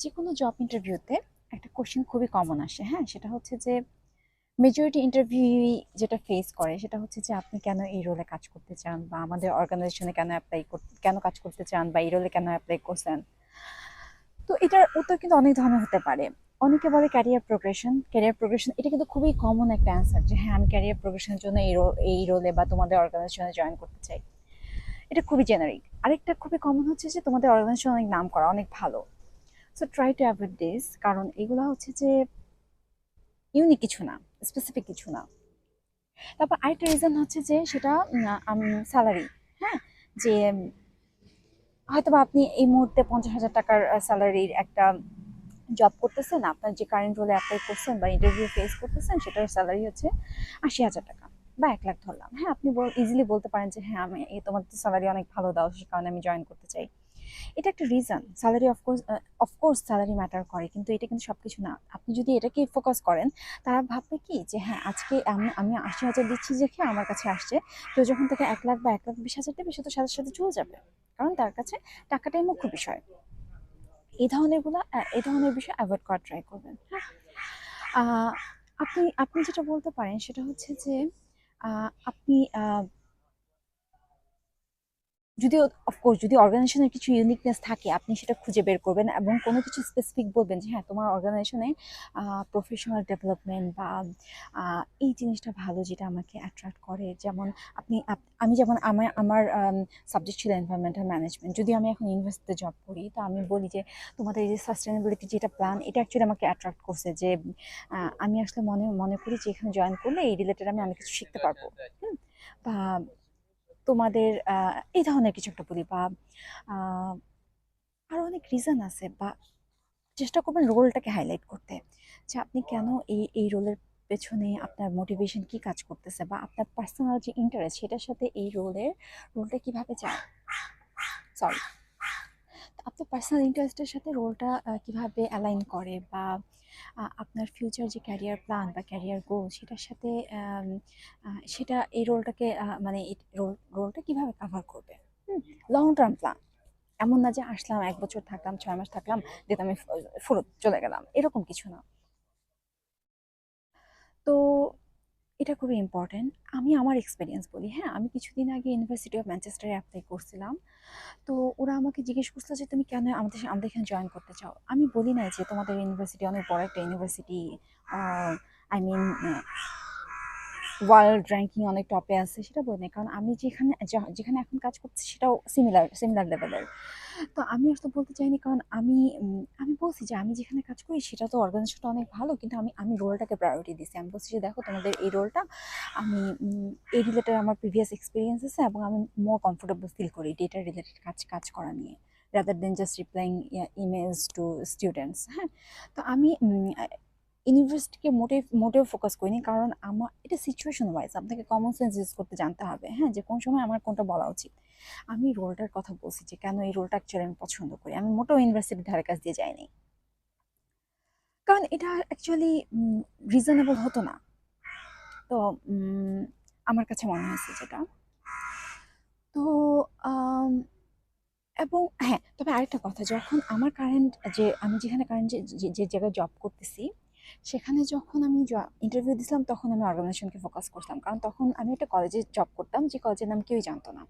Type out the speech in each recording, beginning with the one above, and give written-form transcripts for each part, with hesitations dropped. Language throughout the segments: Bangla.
যে কোনো জব ইন্টারভিউতে একটা কোশ্চেন খুবই কমন আসে, হ্যাঁ? সেটা হচ্ছে যে মেজরিটি ইন্টারভিউই যেটা ফেস করে সেটা হচ্ছে যে আপনি কেন এই রোলে কাজ করতে চান, বা আমাদের অর্গানাইজেশনে কেন কাজ করতে চান, বা এই রোলে কেন অ্যাপ্লাই করছেন। তো এটার উত্তর কিন্তু অনেক ধরনের হতে পারে। অনেকে বলে ক্যারিয়ার প্রোগ্রেশন এটা কিন্তু খুবই কমন একটা অ্যান্সার, যে হ্যাঁ আমি ক্যারিয়ার প্রোগ্রেশনের জন্য এই রোলে বা তোমাদের অর্গানাইজেশনে জয়েন করতে চাই। এটা খুবই জেনারিক। আরেকটা খুবই কমন হচ্ছে যে তোমাদের অর্গানাইজেশন অনেক নাম করা, অনেক ভালো। So try to avoid this, কারণ এগুলো হচ্ছে যে ইউনিক কিছু না, স্পেসিফিক কিছু না। তারপর আরেকটা রিজন হচ্ছে যে সেটা স্যালারি। হ্যাঁ, যে হয়তোবা আপনি এই মুহূর্তে 50,000 টাকার স্যালারির একটা জব করতেছেন, আপনার যে কারেন্ট রোলে অ্যাপ্লাই করছেন বা ইন্টারভিউ ফেস করতেছেন সেটার স্যালারি হচ্ছে 80,000 টাকা বা 1 লাখ ধরলাম। হ্যাঁ, আপনি ইজিলি বলতে পারেন যে হ্যাঁ আমি তোমার তো স্যালারি অনেক ভালো দাও, সে কারণে আমি জয়েন করতে চাই। এটা একটা reason. Salary of course salary matter করে, কিন্তু এটা কিন্তু সবকিছু না। আপনি যদি এটাকে ফোকাস করেন, তারা ভাববে কি যে হ্যাঁ আজকে আমি 80,000 দিচ্ছি দেখে আমার কাছে আসছে, কেউ যখন তাকে 1 লাখ বা 1,20,000 দেবে সে তো সাথে সাথে চলে যাবে, কারণ তার কাছে টাকাটাই মুখ্য বিষয়। এই ধরনের বিষয় অ্যাভয়েড করার ট্রাই করবেন। হ্যাঁ, আহ, আপনি আপনি যেটা বলতে পারেন সেটা হচ্ছে যে আপনি যদিও অফকোর্স যদি অর্গানাইজেশনের কিছু ইউনিকনেস থাকে আপনি সেটা খুঁজে বের করবেন এবং কোনো কিছু স্পেসিফিক বলবেন যে হ্যাঁ তোমার অর্গানাইজেশনে প্রফেশনাল ডেভেলপমেন্ট বা এই জিনিসটা ভালো, যেটা আমাকে অ্যাট্রাক্ট করে। যেমন আমি যেমন আমার সাবজেক্ট ছিল এনভায়রনমেন্টাল ম্যানেজমেন্ট, যদি আমি এখন ইউনিভার্সিটিতে জব করি তো আমি বলি যে তোমাদের এই যে সাস্টেনেবিলিটি যেটা প্ল্যান, এটা অ্যাকচুয়ালি আমাকে অ্যাট্রাক্ট করছে, যে আমি আসলে মনে মনে করি যে এখানে জয়েন করলে এই রিলেটেড আমি অনেক কিছু শিখতে পারবো। হুম, বা তোমাদের এই ধরনের কিছু একটা বলি, বা আহ, আরো অনেক রিজন আছে। বা চেষ্টা করবেন রোলটাকে হাইলাইট করতে, যে আপনি কেন এই রোলের পেছনে আপনার মোটিভেশন কি কাজ করতেছে, বা আপনার পার্সোনাল যে ইন্টারেস্ট সেটার সাথে এই রোলটা কিভাবে যায়। সরি, আপনার পার্সোনাল ইন্টারেস্টের সাথে রোলটা কিভাবে অ্যালাইন করে, বা আপনার ফিউচার যে ক্যারিয়ার প্ল্যান বা ক্যারিয়ার গোল সেটার সাথে সেটা এই রোলটাকে মানে রোলটা কিভাবে কাভার করবে। লং টার্ম প্ল্যান, এমন না যে আসলাম 1 বছর থাকলাম, 6 মাস থাকলাম, দিয়ে আমি ফেরত চলে গেলাম, এরকম কিছু না। তো এটা খুবই ইম্পর্টেন্ট। আমি আমার এক্সপিরিয়েন্স বলি, হ্যাঁ আমি কিছুদিন আগে ইউনিভার্সিটি অফ ম্যানচেস্টারে অ্যাপ্লাই করছিলাম। তো ওরা আমাকে জিজ্ঞেস করছিল যে তুমি কেন আমাদের এখানে জয়েন করতে চাও। আমি বলি নাই যে তোমাদের ইউনিভার্সিটি অনেক বড় একটা university, I mean world ranking অনেক টপে আছে, সেটা বলি না, কারণ আমি যেখানে এখন কাজ করছি সেটাও সিমিলার লেভেলের। তো আমি আসলে বলতে চাইনি, কারণ আমি বলছি যে আমি যেখানে কাজ করি সেটা তো অর্গানাইজেশনটা অনেক ভালো, কিন্তু আমি রোলটাকে প্রায়োরিটি দিচ্ছি। আমি বলছি যে দেখো তোমাদের এই রোলটা আমি এই রিলেটেড আমার প্রিভিয়াস এক্সপিরিয়েন্স আছে এবং আমি মোর কমফোর্টেবল ফিল করি ডেটা রিলেটেড কাজ করা নিয়ে, rather than just replying emails to students. হ্যাঁ, তো আমি ইউনিভার্সিটিকে মোটেও ফোকাস করিনি, কারণ আমার এটা সিচুয়েশন ওয়াইজ, আপনাকে কমন সেন্স ইউজ করতে জানতে হবে, হ্যাঁ, যে কোন সময় আমার কোনটা বলা উচিত। আমি রোলটার কথা বলছি যে কেন এই রোলটা অ্যাকচুয়ালি আমি পছন্দ করি, আমি মোটেও ইউনিভার্সিটির ধারে কাছ দিয়ে যাইনি, কারণ এটা অ্যাকচুয়ালি রিজনেবল হতো না। তো আমার কাছে মনে হয়েছে যেটা। তো আম, এবং হ্যাঁ, তবে আরেকটা কথা, যখন আমার কারেন্ট যে আমি যেখানে কারেন্ট যে জায়গায় জব করতেছি সেখানে যখন আমি ইন্টারভিউ দিছিলাম তখন আমি অর্গানাইজেশনকে ফোকাস করতাম, কারণ তখন আমি একটা কলেজে জব করতাম যে কলেজের নাম কেউই জানতো না।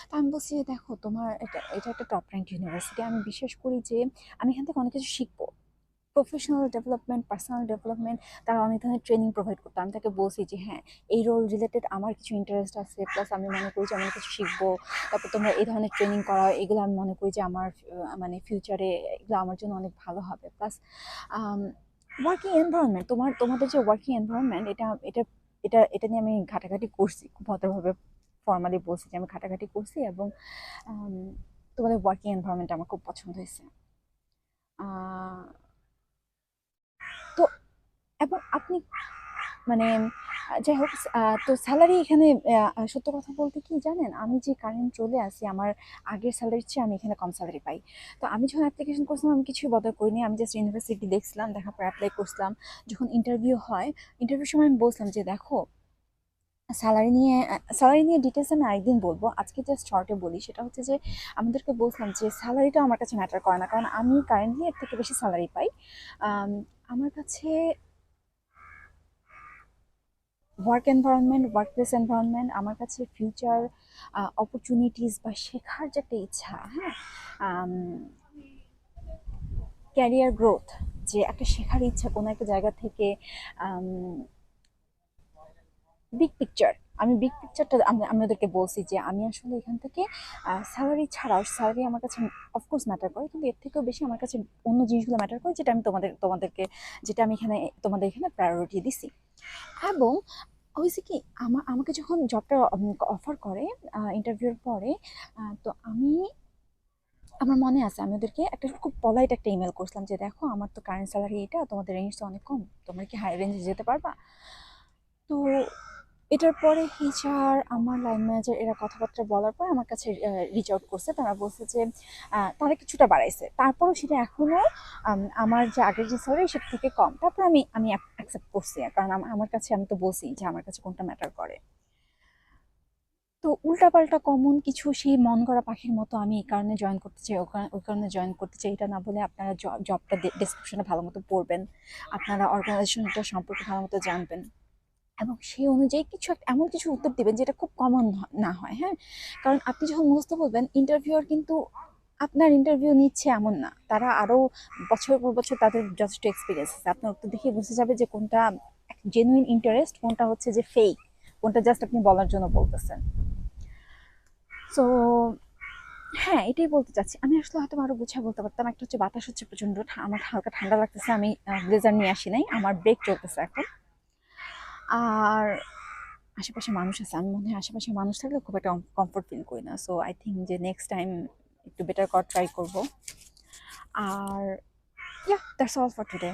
তো আমি বলছি যে দেখো তোমার এটা একটা টপ র্যাঙ্ক ইউনিভার্সিটি, আমি বিশ্বাস করি যে আমি এখান থেকে অনেক কিছু শিখবো, প্রফেশনাল ডেভেলপমেন্ট, পার্সোনাল ডেভেলপমেন্ট। তারা অনেক ধরনের ট্রেনিং প্রোভাইড করতো, আমি তাকে বলছি যে হ্যাঁ এই রোল রিলেটেড আমার কিছু ইন্টারেস্ট আছে, প্লাস আমি মনে করি যে আমি কিছু শিখবো। তারপর তোমরা এই ধরনের ট্রেনিং করা, এগুলো আমি মনে করি যে আমার মানে ফিউচারে এগুলো আমার জন্য অনেক ভালো হবে। প্লাস ওয়ার্কিং এনভায়রনমেন্ট, তোমাদের যে ওয়ার্কিং এনভায়রনমেন্ট, এটা নিয়ে আমি ঘাটাঘাটি করছি, খুব ভদ্রভাবে ফর্মালি বলছি যে আমি ঘাটাঘাটি করছি, এবং আম, তোমাদের ওয়ার্কিং এনভায়রনমেন্ট আমার খুব পছন্দ হয়েছে। আহ, তো এবং আপনি মানে যাই হোক, তো স্যালারি এখানে সত্য কথা বলতে কি জানেন, আমি যে কারেন্ট চলে আসি আমার আগের স্যালারির চেয়ে আমি এখানে কম স্যালারি পাই। তো আমি যখন অ্যাপ্লিকেশন করছিলাম আমি কিছুই বদল করিনি, আমি জাস্ট ইউনিভার্সিটি দেখছিলাম, দেখার পর অ্যাপ্লাই করছিলাম। যখন ইন্টারভিউ হয়, ইন্টারভিউর সময় আমি বলছিলাম যে দেখো স্যালারি নিয়ে ডিটেলস আমি আরেকদিন বলবো। আজকে জাস্ট শর্টে বলি, সেটা হচ্ছে যে আমাদেরকে বলছিলাম যে স্যালারিটা আমার কাছে ম্যাটার করে না, কারণ আমি কারেন্টলি এর থেকে বেশি স্যালারি পাই। আম, আমার কাছে ওয়ার্ক প্লেস এনভায়রনমেন্ট, আমার কাছে ফিউচার অপরচুনিটিস বা শেখার যে একটা ইচ্ছা, হ্যাঁ, ক্যারিয়ার গ্রোথ, যে একটা শেখার ইচ্ছা কোনো একটা জায়গা থেকে, বিগ পিকচার, আমি বিগ পিকচারটা আমি ওদেরকে বলছি যে আমি আসলে এখান থেকে স্যালারি ছাড়াও, স্যালারি আমার কাছে অফকোর্স ম্যাটার করে, কিন্তু এর থেকেও বেশি আমার কাছে অন্য জিনিসগুলো ম্যাটার করে, যেটা আমি তোমাদেরকে, যেটা আমি এখানে তোমাদের এখানে প্রায়োরিটি দিছি। এবং হয়েছে কি, আমাকে যখন জবটা অফার করে ইন্টারভিউর পরে, তো আমার মনে আছে আমি ওদেরকে একটা খুব পলাইট একটা ইমেল করছিলাম যে দেখো আমার তো কারেন্ট স্যালারি এটা, তোমাদের রেঞ্জটা অনেক কম, তোমরা কি হাই রেঞ্জে যেতে পারবা? তো এটার পরে এইচআর, আমার লাইন ম্যানেজার, এরা কথাবার্তা বলার পর আমার কাছে রিচ আউট করছে। তারা বলছে যে তারা কিছুটা বাড়াইছে, তারপরও সেটা এখনো আমার যে আগের যে স্যালারি সেটা থেকে কম। তারপর আমি অ্যাকসেপ্ট করছি, কারণ আমার কাছে, আমি তো বলছি যে আমার কাছে কোনটা ম্যাটার করে। তো উল্টাপাল্টা কমন কিছু সেই মন করা পাখির মতো আমি এই কারণে জয়েন করতে চাই, ওই কারণে জয়েন করতে চাই, এটা না বলে আপনারা জবটা ডেসক্রিপশনে ভালো মতো পড়বেন, আপনারা অর্গানাইজেশনটা সম্পর্কে ভালো মতো জানবেন, এবং সেই অনুযায়ী কিছু একটা এমন কিছু উত্তর দিবেন যেটা খুব কমন না হয়, হ্যাঁ। কারণ আপনি যখন মুখস্থ বলবেন, ইন্টারভিউয়ার কিন্তু আপনার ইন্টারভিউ নিচ্ছে এমন না, তারা আরো বছর পর বছর তাদের যথেষ্ট এক্সপিরিয়েন্স আছে, আপনার উত্তর দেখে বুঝে যাবে যে কোনটা জেনুইন ইন্টারেস্ট, কোনটা হচ্ছে যে ফেক, কোনটা জাস্ট আপনি বলার জন্য বলতেছেন। সো হ্যাঁ, এটাই বলতে চাচ্ছি। আমি আসলে হয়তো আরো গুছিয়ে বলতে পারতাম। একটা হচ্ছে বাতাস হচ্ছে প্রচন্ড, আমার হালকা ঠান্ডা লাগতেছে, আমি ব্লেজার নিয়ে আসি নাই, আমার ব্রেক চলতেছে এখন। আর আশেপাশে মানুষ আছে, আমি মনে হয় আশেপাশে মানুষ থাকলে খুব একটা কমফোর্ট ফিল করি না। সো আই থিঙ্ক যে নেক্সট টাইম একটু বেটার কর ট্রাই করবো। আর ইয়া, দ্যাটস অল ফর টুডে।